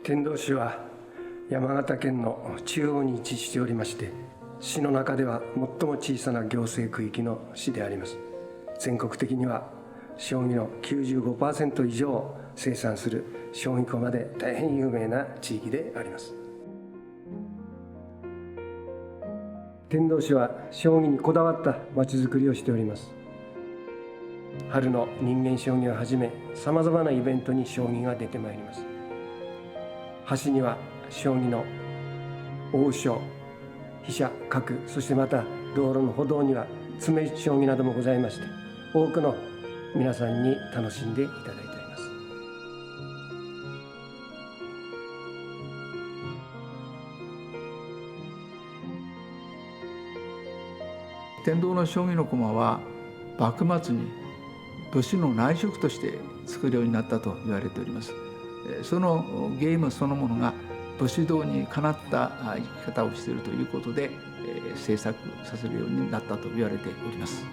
天童市は山形県の中央に位置しておりまして、市の中では最も小さな行政区域の市であります。全国的には将棋の 95% 以上を生産する将棋駒で大変有名な地域であります。天童市は将棋にこだわったまちづくりをしております。春の人間将棋をはじめ、さまざまなイベントに将棋が出てまいります。橋には将棋の王将、飛車、角、そしてまた道路の歩道には詰将棋などもございまして、多くの皆さんに楽しんでいただいております。天童の将棋の駒は幕末に武士の内職として作るようになったと言われております。そのゲームそのものが武士道にかなった生き方をしているということで制作させるようになったと言われております。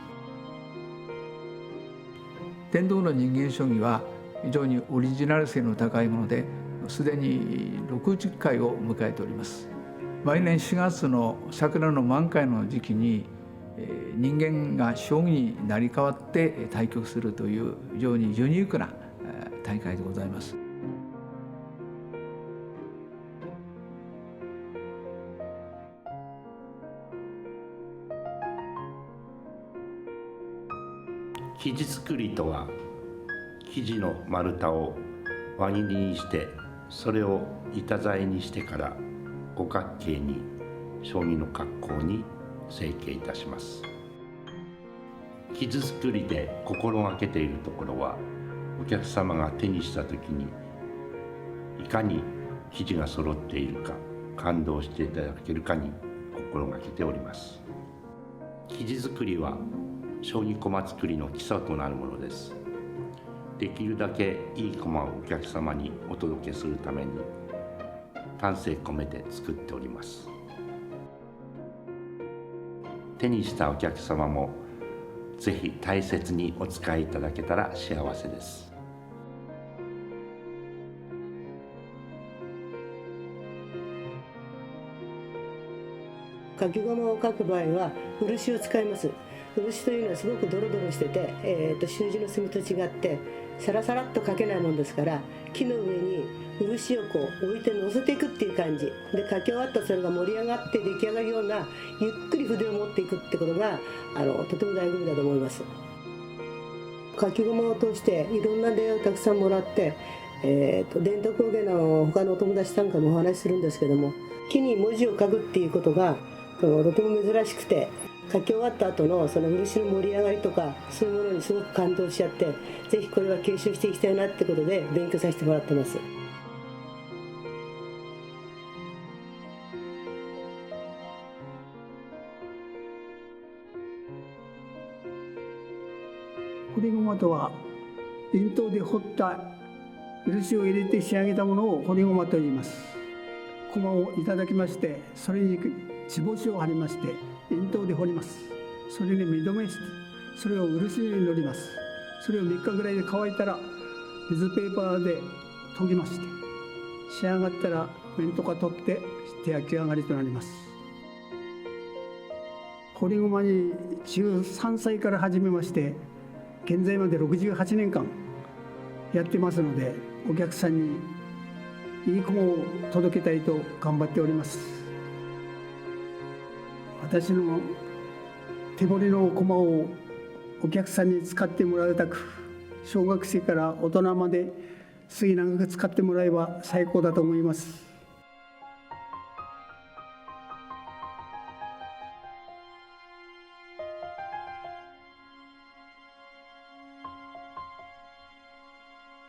天童の人間将棋は非常にオリジナル性の高いもので、すでに60回を迎えております。毎年4月の桜の満開の時期に人間が将棋に成り代わって対局するという非常にユニークな大会でございます。生地作りとは、生地の丸太を輪切りにして、それを板材にしてから五角形に将棋の格好に成形いたします。生地作りで心がけているところは、お客様が手にした時にいかに生地が揃っているか感動していただけるかに心がけております。生地作りは将棋駒作りの基礎となるものです。できるだけいい駒をお客様にお届けするために丹精込めて作っております。手にしたお客様もぜひ大切にお使いいただけたら幸せです。書き駒を書く場合は漆を使います。漆というのはすごくドロドロしてて、習字の墨と違ってサラサラっと書けないもんですから、木の上に漆をこう置いて乗せていくっていう感じで書き終わったそれが盛り上がって出来上がるようなゆっくり筆を持っていくってことがとても醍醐味だと思います。書き駒を通していろんな出会いをたくさんもらって、伝統工芸の他のお友達なんかもお話しするんですけども、木に文字を書くっていうことがとても珍しくて、書き終わった後のその漆の盛り上がりとかそういうものにすごく感動しちゃって、ぜひこれは継承していきたいなってことで勉強させてもらってます。彫り駒とは輪頭で彫った漆を入れて仕上げたものを彫り駒と言います。駒をいただきまして、それに地干しを貼りまして輪頭で彫ります。それに目止めして、それを漆に塗ります。それを3日ぐらいで乾いたら水ペーパーで研ぎまして、仕上がったら面とか取って手焼き上がりとなります。彫り駒に13歳から始めまして現在まで68年間やってますので、お客さんにいい駒を届けたいと頑張っております。私の手彫りの駒をお客さんに使ってもらいたく、小学生から大人まで末永く使ってもらえば最高だと思います。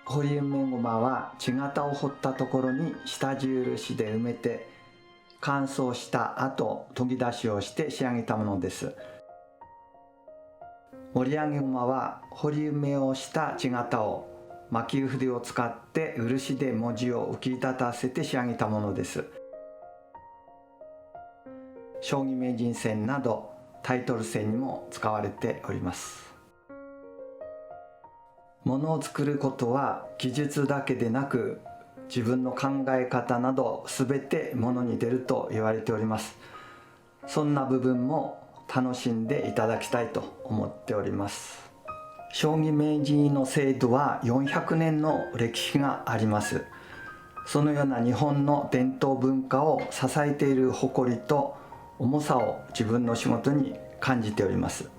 彫り埋め駒は地形を彫ったところに下地漆で埋めて乾燥した後研ぎ出しをして仕上げたものです。盛り上げ駒は彫り埋めをした地形を蒔絵筆を使って漆で文字を浮き立たせて仕上げたものです。将棋名人戦などタイトル戦にも使われております。ものを作ることは技術だけでなく、自分の考え方など全てものに出ると言われております。そんな部分も楽しんでいただきたいと思っております。将棋名人の制度は400年の歴史があります。そのような日本の伝統文化を支えている誇りと重さを自分の仕事に感じております。